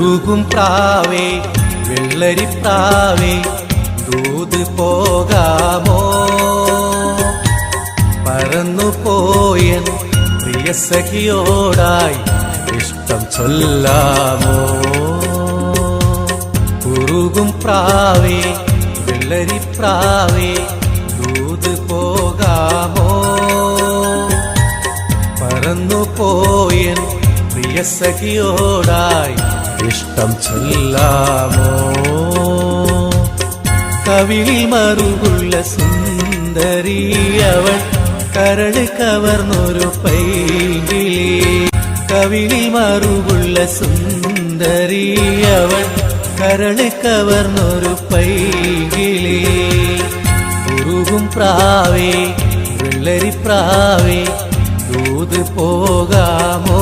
കുറുകും പ്രാവേ വെള്ളരിപ്രാവേ ദൂത് പോകാമോ പറന്നുപോയൻ പ്രിയ സഖിയോടായി ഇഷ്ടം ചൊല്ലാമോ കുറുകും പ്രാവേ വെള്ളരിപ്രാവേ ദൂത് പോകാമോ പറന്നുപോയൻ പ്രിയ സഖിയോടായി ഇഷ്ടം ചൊല്ലാമോ കവിളിൽ മറുകുള്ള സുന്ദരി അവൾ കരള് കവർന്നൊരു പൈങ്കിളി കവിളിൽ മറുകുള്ള സുന്ദരി അവൾ കരള് കവർന്നൊരു പൈങ്കിളി കുറുകും പ്രാവേ വെള്ളരിപ്രാവേ ദൂത് പോകാമോ